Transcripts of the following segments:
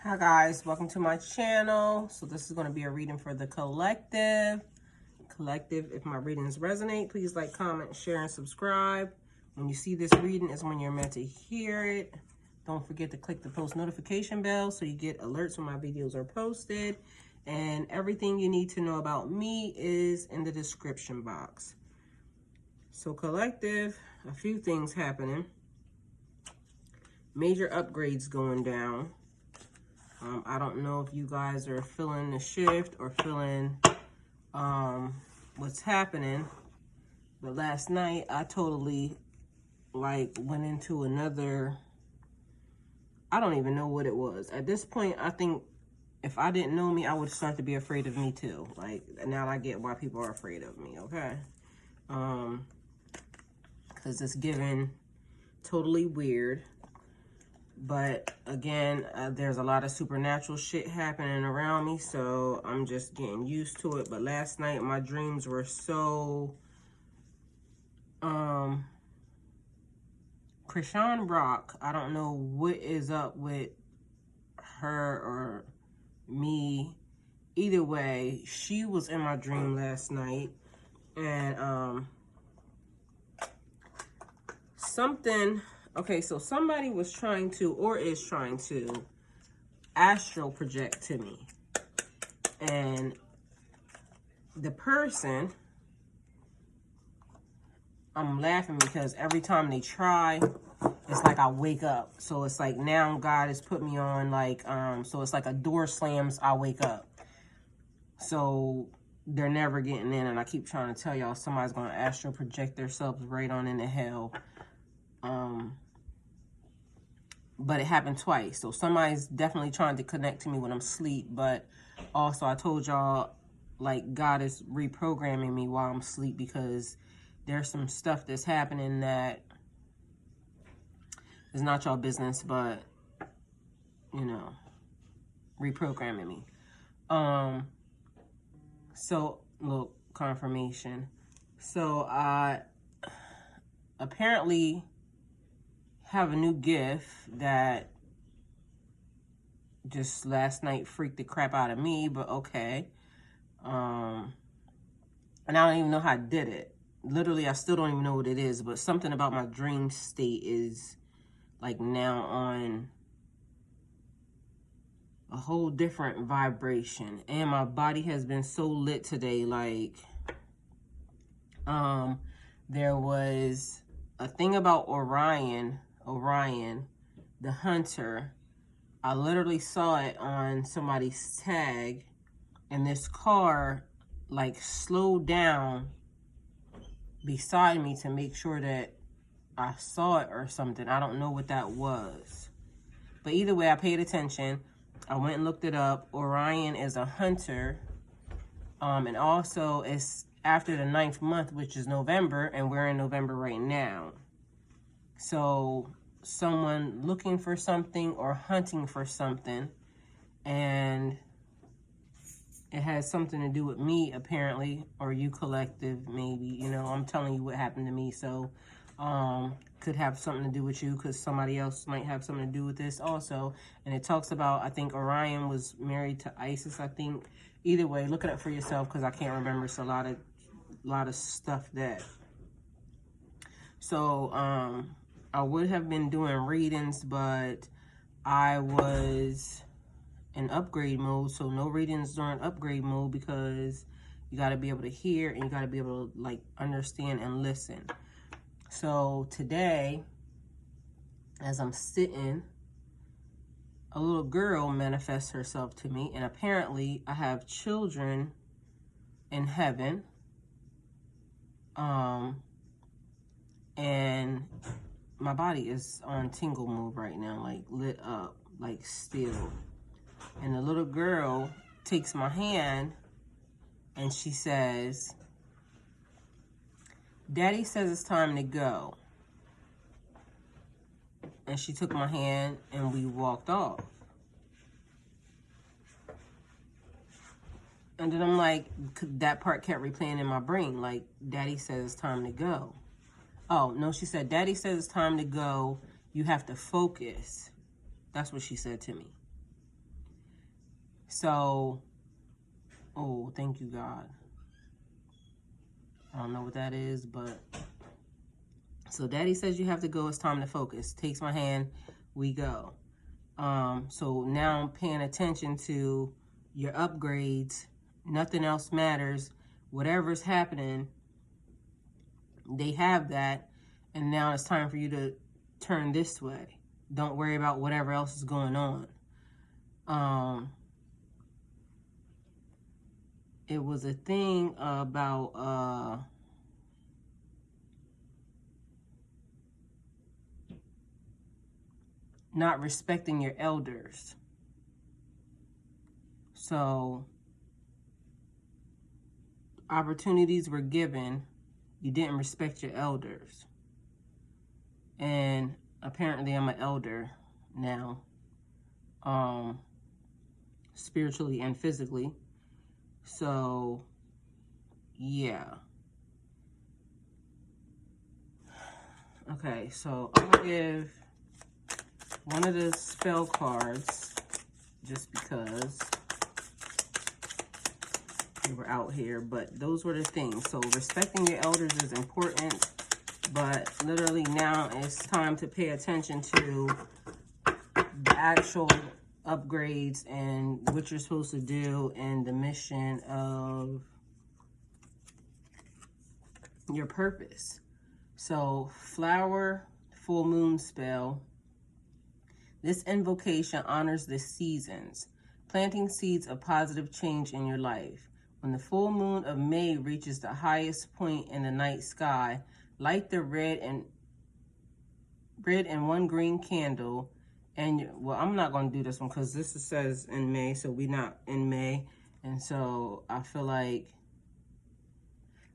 Hi guys, welcome to my channel. So this is going to be a reading for the collective. If my readings resonate, please like, comment, share, and subscribe. When you see this reading is when you're meant to hear it. Don't forget to click the post notification bell so you get alerts when my videos are posted. And everything you need to know about me is in the description box. So collective, a few things happening. Major upgrades going down. I don't know if you guys are feeling the shift or feeling what's happening. But last night, I totally, went into another, I don't even know what it was. At this point, I think if I didn't know me, I would start to be afraid of me too. Now I get why people are afraid of me, okay? Because it's given totally weird. But again, there's a lot of supernatural shit happening around me, so I'm just getting used to it. But last night, my dreams were so... Krishan Rock, I don't know what is up with her or me. Either way, she was in my dream last night. And something... Okay, so somebody was trying to, or is trying to, astral project to me. And the person, I'm laughing because every time they try, it's like I wake up. So it's like now God has put me on so it's like a door slams, I wake up. So they're never getting in. And I keep trying to tell y'all somebody's going to astral project themselves right on into hell. But it happened twice. So somebody's definitely trying to connect to me when I'm asleep. But also I told y'all, God is reprogramming me while I'm asleep because there's some stuff that's happening that is not y'all business, but, you know, reprogramming me. So, look, confirmation. So I apparently have a new gift that just last night freaked the crap out of me, but okay. And I don't even know how I did it. Literally, I still don't even know what it is, but something about my dream state is now on a whole different vibration. And my body has been so lit today. There was a thing about Orion, the hunter. I literally saw it on somebody's tag, and this car slowed down beside me to make sure that I saw it or something. I don't know what that was. But either way, I paid attention. I went and looked it up. Orion is a hunter. And also it's after the 9th month, which is November, and we're in November right now. So someone looking for something or hunting for something, and it has something to do with me apparently, or you collective maybe. You know, I'm telling you what happened to me, so could have something to do with you because somebody else might have something to do with this also. And it talks about, I think Orion was married to Isis, I think. Either way, look it up for yourself because I can't remember. It's a lot of stuff that... So I would have been doing readings, but I was in upgrade mode. So no readings during upgrade mode because you got to be able to hear and you got to be able to understand and listen. So today, as I'm sitting, a little girl manifests herself to me, and apparently I have children in heaven. And my body is on tingle mode right now, lit up, still. And the little girl takes my hand and she says, "Daddy says it's time to go." And she took my hand and we walked off. And then I'm that part kept replaying in my brain, Daddy says it's time to go. Oh, no, she said, "Daddy says it's time to go. You have to focus." That's what she said to me. So, oh, thank you, God. I don't know what that is, but so Daddy says you have to go. It's time to focus. Takes my hand, we go. So now I'm paying attention to your upgrades. Nothing else matters. Whatever's happening, they have that, and now it's time for you to turn this way. Don't worry about whatever else is going on. It was a thing about not respecting your elders. So opportunities were given, you didn't respect your elders. And apparently I'm an elder now, spiritually and physically. So yeah. Okay, so I'm gonna give one of the spell cards just because we were out here, but those were the things. So respecting your elders is important, but literally now it's time to pay attention to the actual upgrades and what you're supposed to do and the mission of your purpose. So flower full moon spell. This invocation honors the seasons, planting seeds of positive change in your life. When the full moon of May reaches the highest point in the night sky, light the red and one green candle. And, well, I'm not going to do this one because this says in May, so we're not in May. And so I feel like,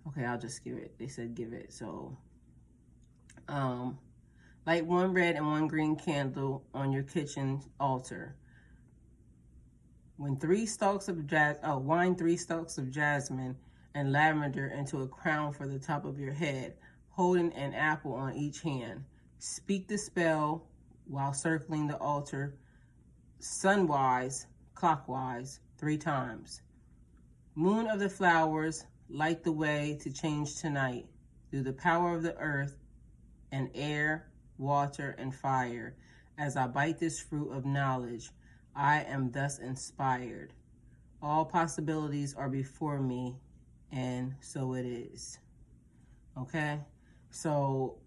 okay, I'll just give it. They said give it. So, light one red and one green candle on your kitchen altar. When wind 3 stalks of jasmine and lavender into a crown for the top of your head, holding an apple on each hand. Speak the spell while circling the altar sunwise, clockwise, 3 times. Moon of the flowers, light the way to change tonight through the power of the earth and air, water, and fire. As I bite this fruit of knowledge, I am thus inspired. All possibilities are before me, and so it is. Okay? So,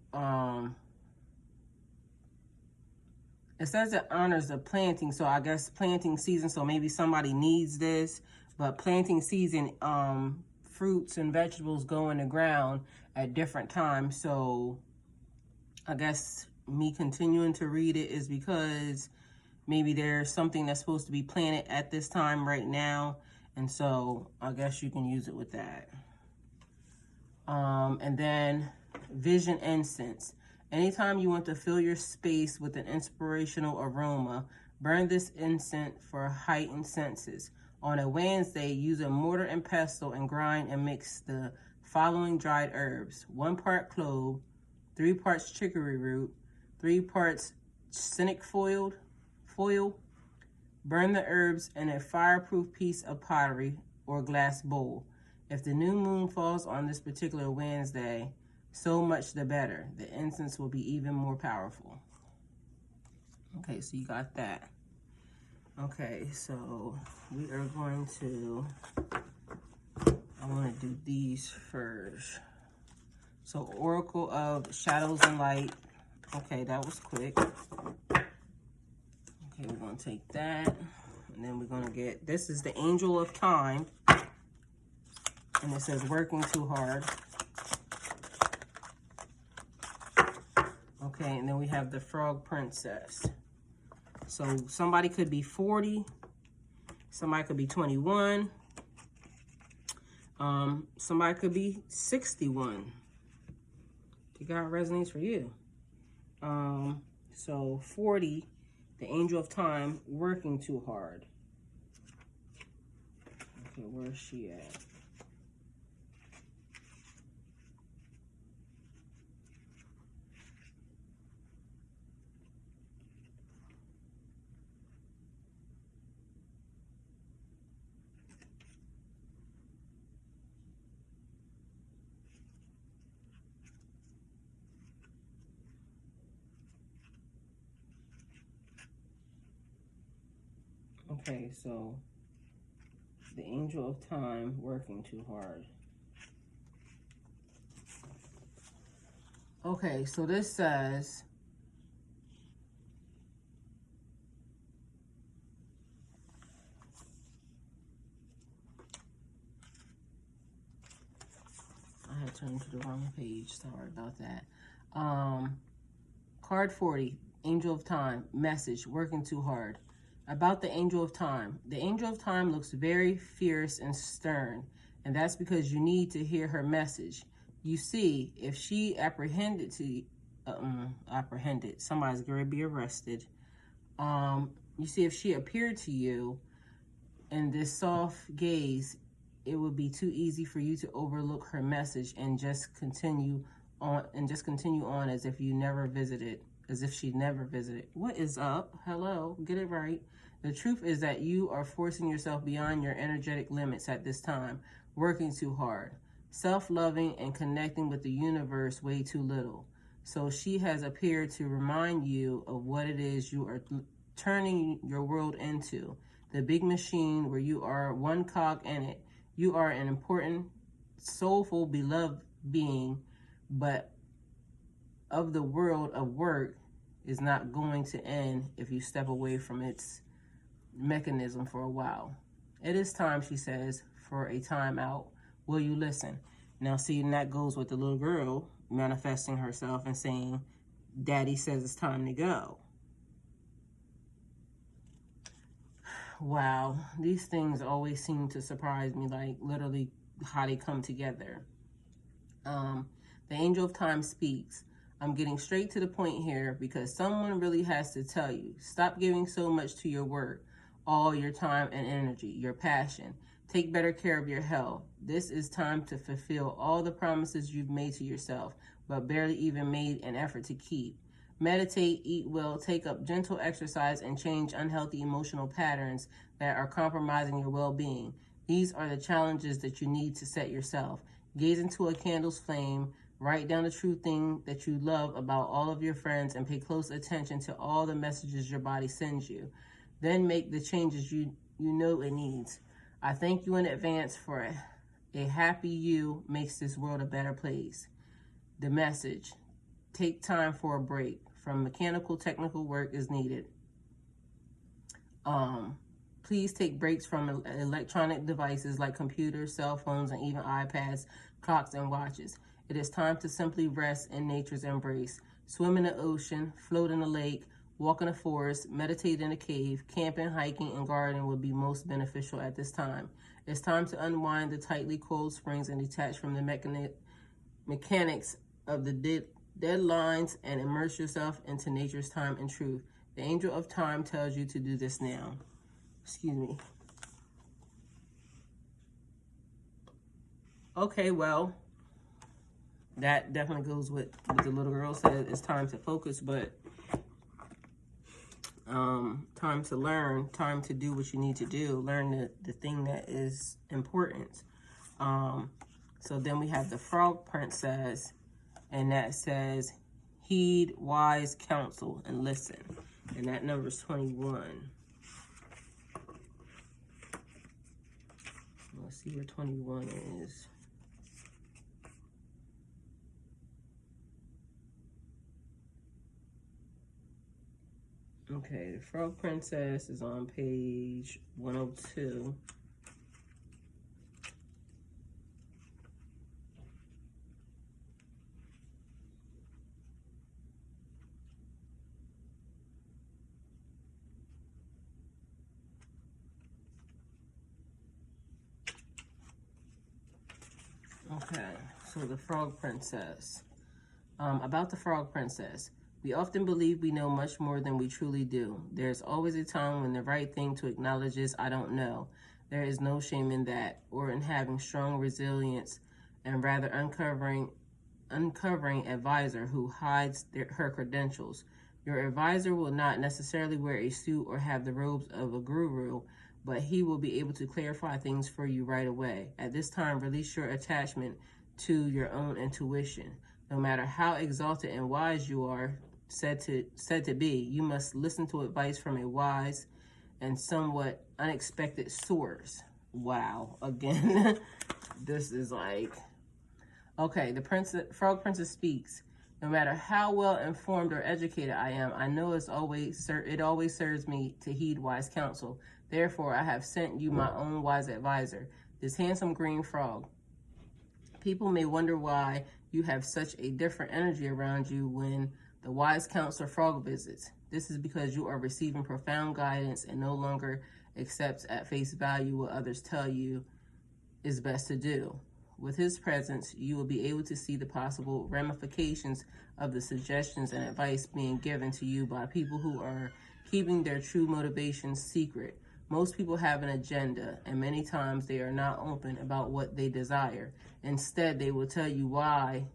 it says it honors the planting, so I guess planting season, so maybe somebody needs this, but planting season, fruits and vegetables go in the ground at different times, so I guess me continuing to read it is because maybe there's something that's supposed to be planted at this time right now, and so I guess you can use it with that. And then vision incense. Anytime you want to fill your space with an inspirational aroma, burn this incense for heightened senses. On a Wednesday, use a mortar and pestle and grind and mix the following dried herbs: 1 part clove, 3 parts chicory root, 3 parts cynic foil. Burn the herbs in a fireproof piece of pottery or glass bowl. If the new moon falls on this particular Wednesday, so much the better. The incense will be even more powerful. Okay, so you got that. Okay, so we are going to, I want to do these first. So Oracle of Shadows and Light. Okay, that was quick. Okay, we're going to take that. And then we're going to get, this is the Angel of Time. And it says working too hard. Okay, and then we have the Frog Princess. So somebody could be 40. Somebody could be 21. Somebody could be 61. If God resonates for you. So 40, the Angel of Time, working too hard. Okay, where's she at? Okay, so the angel of time working too hard. Okay, so this says, I had turned to the wrong page. Sorry about that. Card 40, Angel of Time, message, working too hard. About the Angel of Time. The Angel of Time looks very fierce and stern, and that's because you need to hear her message. You see, if she apprehended, somebody's going to be arrested. You see, if she appeared to you in this soft gaze, it would be too easy for you to overlook her message and just continue on as if you never visited, as if she never visited. What is up? Hello, get it right. The truth is that you are forcing yourself beyond your energetic limits at this time, working too hard, self-loving and connecting with the universe way too little. So she has appeared to remind you of what it is you are turning your world into, the big machine where you are one cog in it. You are an important, soulful, beloved being, but of the world of work is not going to end if you step away from its mechanism for a while. It is time, she says, for a time out. Will you listen? Now, see, and that goes with the little girl manifesting herself and saying, Daddy says it's time to go. Wow, these things always seem to surprise me, like literally how they come together. The Angel of Time speaks. I'm getting straight to the point here because someone really has to tell you. Stop giving so much to your work, all your time and energy, your passion. Take better care of your health. This is time to fulfill all the promises you've made to yourself, but barely even made an effort to keep. Meditate, eat well, take up gentle exercise, and change unhealthy emotional patterns that are compromising your well-being. These are the challenges that you need to set yourself. Gaze into a candle's flame, write down the true thing that you love about all of your friends, and pay close attention to all the messages your body sends you. Then make the changes you know it needs. I thank you in advance for a happy you makes this world a better place. The message: take time for a break from mechanical, technical work is needed. Please take breaks from electronic devices like computers, cell phones, and even iPads, clocks, and watches. It is time to simply rest in nature's embrace. Swim in the ocean, float in a lake, walk in a forest, meditate in a cave, camping, hiking, and gardening would be most beneficial at this time. It's time to unwind the tightly coiled springs and detach from the mechanics of the deadlines and immerse yourself into nature's time and truth. The Angel of Time tells you to do this now. Excuse me. Okay, well, that definitely goes with what the little girl said. It's time to focus, but time to learn, time to do what you need to do. Learn the thing that is important. So then we have the Frog Princess, and that says, heed wise counsel and listen. And that number is 21. Let's see where 21 is. Okay, the Frog Princess is on page 102. Okay, so the Frog Princess. About the Frog Princess. We often believe we know much more than we truly do. There's always a time when the right thing to acknowledge is, I don't know. There is no shame in that, or in having strong resilience and rather uncovering advisor who hides her credentials. Your advisor will not necessarily wear a suit or have the robes of a guru, but he will be able to clarify things for you right away. At this time, release your attachment to your own intuition. No matter how exalted and wise you are said to be, you must listen to advice from a wise and somewhat unexpected source. Wow. Again, this is like, okay, the Frog Princess speaks. No matter how well informed or educated I am, I know it always serves me to heed wise counsel. Therefore, I have sent you my own wise advisor, this handsome green frog. People may wonder why you have such a different energy around you when the wise counselor frog visits. This is because you are receiving profound guidance and no longer accept at face value what others tell you is best to do. With his presence, you will be able to see the possible ramifications of the suggestions and advice being given to you by people who are keeping their true motivations secret. Most people have an agenda, and many times they are not open about what they desire. Instead, they will tell you why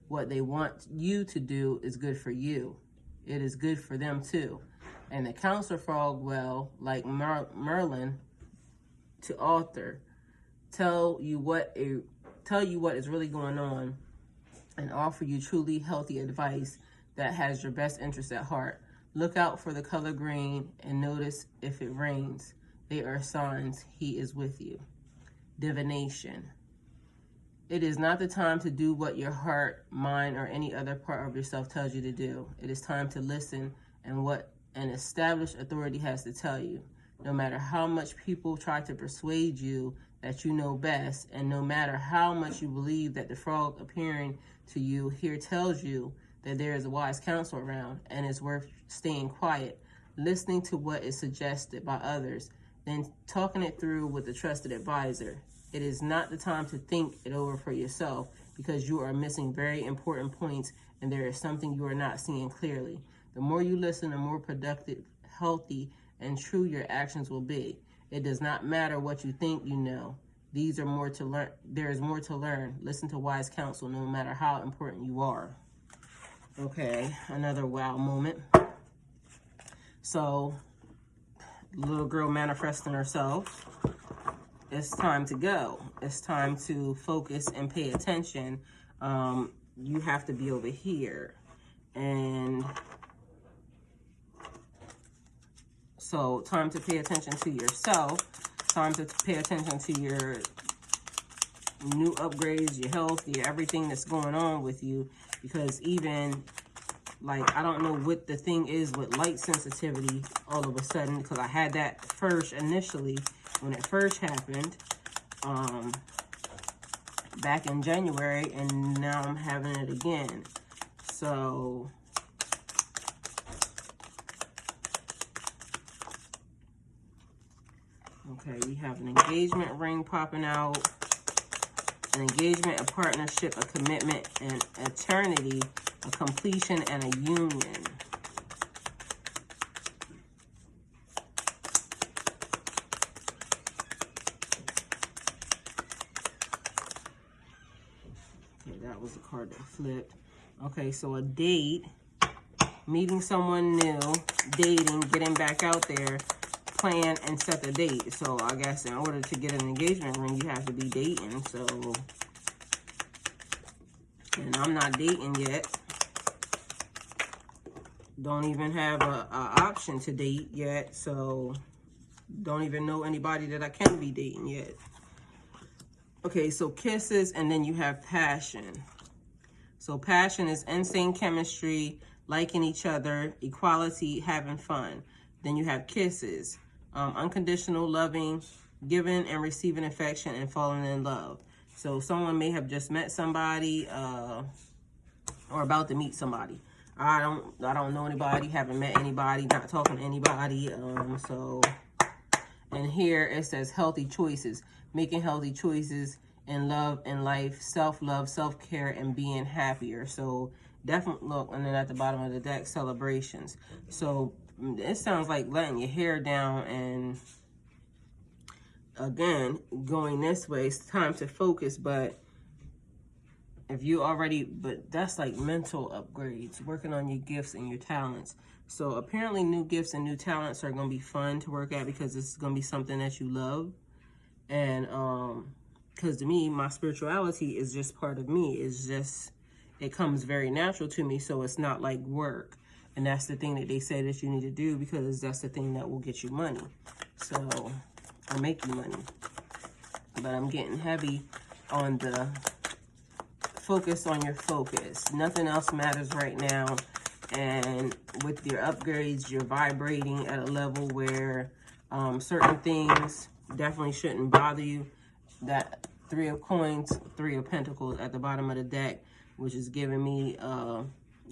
what they want you to do is good for you. It is good for them too. And the counselor frog will, like Merlin to Arthur, tell you what is really going on and offer you truly healthy advice that has your best interest at heart. Look out for the color green and notice if it rains. They are signs he is with you. Divination. It is not the time to do what your heart, mind, or any other part of yourself tells you to do. It is time to listen and what an established authority has to tell you. No matter how much people try to persuade you that you know best, and no matter how much you believe that the frog appearing to you here tells you that there is a wise counsel around and it's worth staying quiet, listening to what is suggested by others, then talking it through with a trusted advisor. It is not the time to think it over for yourself because you are missing very important points and there is something you are not seeing clearly. The more you listen, the more productive, healthy, and true your actions will be. It does not matter what you think you know. There is more to learn. Listen to wise counsel no matter how important you are. Okay, another wow moment. So, little girl manifesting herself. It's time to go. It's time to focus and pay attention. You have to be over here. And so time to pay attention to yourself. Time to pay attention to your new upgrades, your health, your everything that's going on with you. Because even, like, I don't know what the thing is with light sensitivity all of a sudden. Because I had that first initially when it first happened. Back in January. And now I'm having it again. So okay, we have an engagement ring popping out, an engagement, a partnership, a commitment, an eternity, a completion, and a union. Okay, that was the card that flipped. Okay, so a date, meeting someone new, dating, getting back out there, plan and set the date. So I guess in order to get an engagement ring, you have to be dating. So, and I'm not dating yet. Don't even have a option to date yet. So don't even know anybody that I can be dating yet. Okay, so kisses, and then you have passion. So passion is insane chemistry, liking each other, equality, having fun. Then you have kisses. Unconditional loving, giving and receiving affection, and falling in love. So someone may have just met somebody or about to meet somebody. I don't know anybody, haven't met anybody, not talking to anybody. And here it says healthy choices, making healthy choices in love and life, self-love, self-care, and being happier. So definitely look, and then at the bottom of the deck, celebrations. So it sounds like letting your hair down and, again, going this way. It's time to focus, but that's like mental upgrades, working on your gifts and your talents. So apparently new gifts and new talents are going to be fun to work at because this is going to be something that you love. And because to me, my spirituality is just part of me. It's just, it comes very natural to me, so it's not like work. And that's the thing that they say that you need to do, because that's the thing that will get you money. So, or make you money. But I'm getting heavy on the focus on your focus. Nothing else matters right now. And with your upgrades, you're vibrating at a level where certain things definitely shouldn't bother you. That 3 of Coins, 3 of Pentacles at the bottom of the deck, which is giving me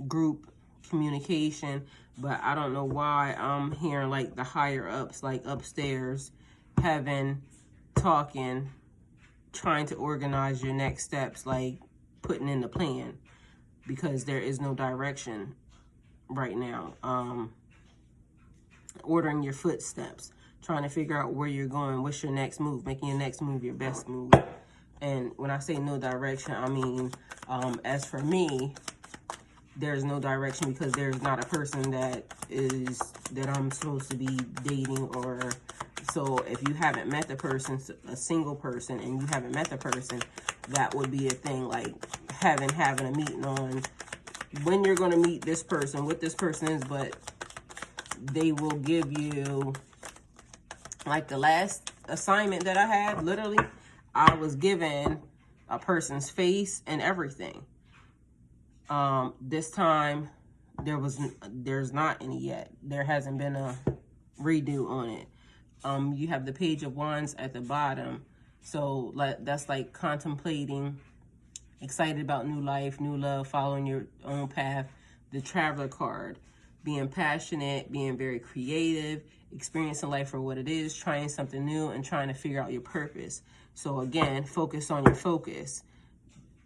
group communication. But I don't know why I'm hearing like the higher ups, like upstairs, heaven, talking, trying to organize your next steps, like putting in the plan, because there is no direction right now. Ordering your footsteps, trying to figure out where you're going, what's your next move, making your next move your best move. And when I say no direction, I mean, as for me, there's no direction, because there's not a person that I'm supposed to be dating. Or so if you haven't met the person, a single person, and you haven't met the person, that would be a thing, like having a meeting on when you're going to meet this person, what this person is. But they will give you, like the last assignment that I had, literally, I was given a person's face and everything. This time, there's not any yet. There hasn't been a redo on it. You have the Page of Wands at the bottom. So that's like contemplating, excited about new life, new love, following your own path. The Traveler card, being passionate, being very creative, experiencing life for what it is, trying something new, and trying to figure out your purpose. So again, focus on your focus.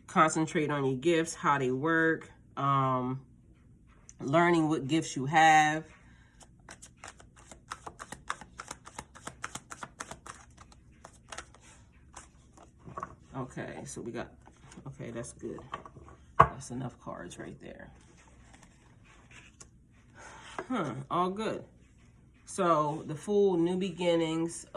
Concentrate on your gifts, how they work, learning what gifts you have. Okay, so we got, okay, that's good. That's enough cards right there. All good. So the Fool, new beginnings,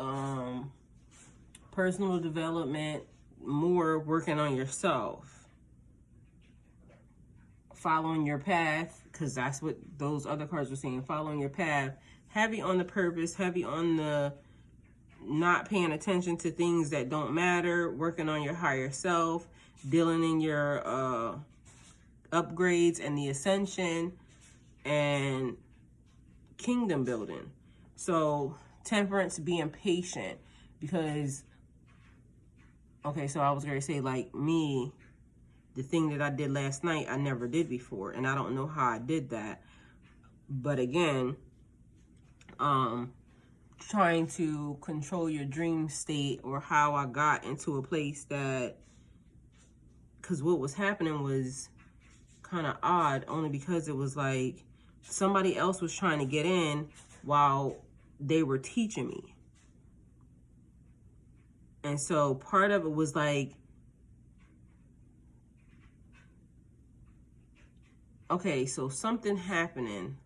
personal development, more working on yourself, following your path, because that's what those other cards were saying, following your path, heavy on the purpose, heavy on the not paying attention to things that don't matter, working on your higher self, dealing in your upgrades and the ascension, and kingdom building. So Temperance, being patient, because okay, so I was going to say, like me, the thing that I did last night, I never did before. And I don't know how I did that. But again, trying to control your dream state, or how I got into a place that, because what was happening was kind of odd, only because it was like somebody else was trying to get in while they were teaching me. And so part of it was like, okay, so something happening,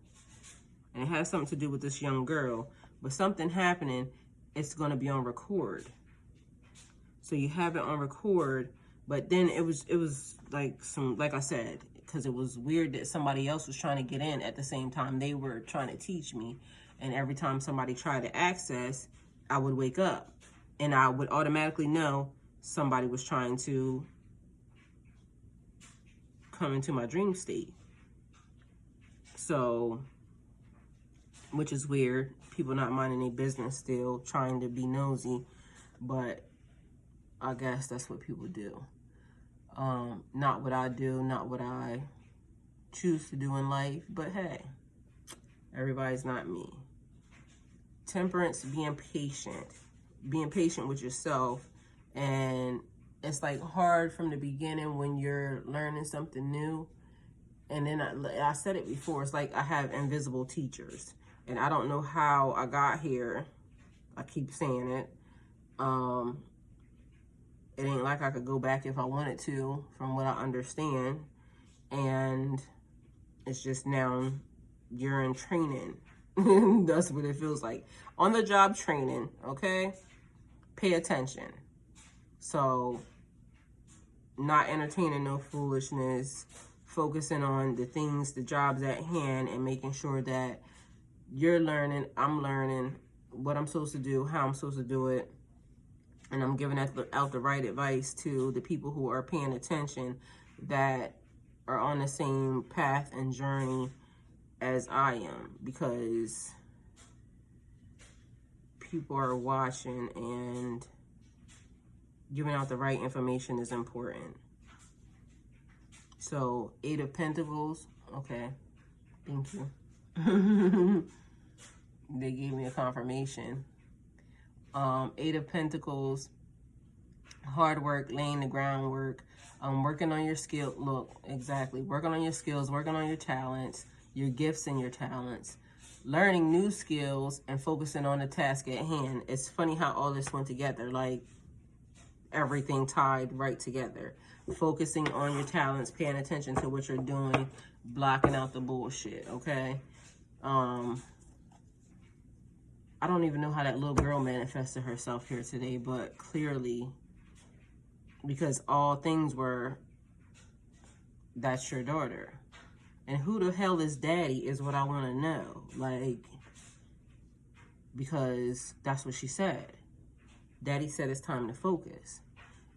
and it has something to do with this young girl, but something happening, it's going to be on record. So you have it on record, but then it was like like I said, because it was weird that somebody else was trying to get in at the same time they were trying to teach me. And every time somebody tried to access, I would wake up and I would automatically know somebody was trying to come into my dream state. So, which is weird. People not minding their business still, trying to be nosy. But I guess that's what people do. Not what I do, not what I choose to do in life. But hey, everybody's not me. Temperance, being patient with yourself. And it's like hard from the beginning when you're learning something new. And then I said it before, it's like I have invisible teachers. And I don't know how I got here. I keep saying it. It ain't like I could go back if I wanted to, from what I understand. And it's just now you're in training. That's what it feels like. On the job training, okay? Pay attention. So, not entertaining no foolishness. focusing on the things, the jobs at hand, and making sure that you're learning, I'm learning what I'm supposed to do, how I'm supposed to do it, and I'm giving out the right advice to the people who are paying attention, that are on the same path and journey as I am, because people are watching, and giving out the right information is important. So, 8 of Pentacles. Okay. Thank you. They gave me a confirmation. 8 of Pentacles. Hard work, laying the groundwork. Working on your skill. Look, exactly. Working on your skills, working on your talents, your gifts and your talents. Learning new skills and focusing on the task at hand. It's funny how all this went together. Like, everything tied right together. Focusing on your talents, paying attention to what you're doing, blocking out the bullshit, okay? I don't even know how that little girl manifested herself here today, but clearly, because all things were, that's your daughter. And who the hell is daddy is what I want to know. Like, because that's what she said. Daddy said it's time to focus.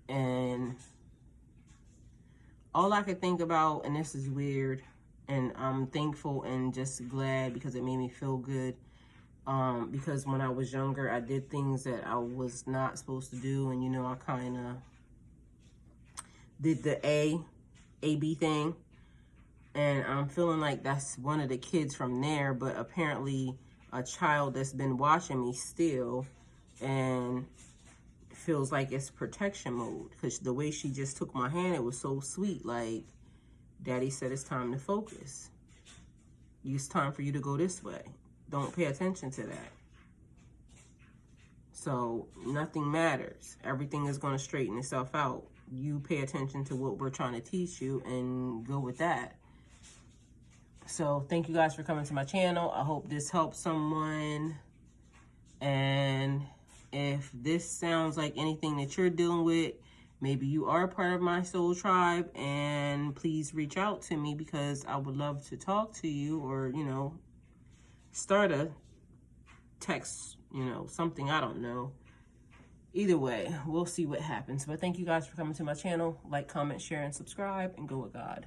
And all I could think about, and this is weird, and I'm thankful and just glad because it made me feel good. Because when I was younger, I did things that I was not supposed to do. And, you know, I kind of did the A-B thing. And I'm feeling like that's one of the kids from there. But apparently a child that's been watching me still and feels like it's protection mode. Because the way she just took my hand, it was so sweet. Like, Daddy said it's time to focus. It's time for you to go this way. Don't pay attention to that. So nothing matters. Everything is going to straighten itself out. You pay attention to what we're trying to teach you and go with that. So thank you guys for coming to my channel. I hope this helps someone. And if this sounds like anything that you're dealing with, maybe you are part of my soul tribe, and please reach out to me, because I would love to talk to you, or, you know, start a text, you know, something, I don't know. Either way, we'll see what happens. But thank you guys for coming to my channel. Like, comment, share, and subscribe, and go with God.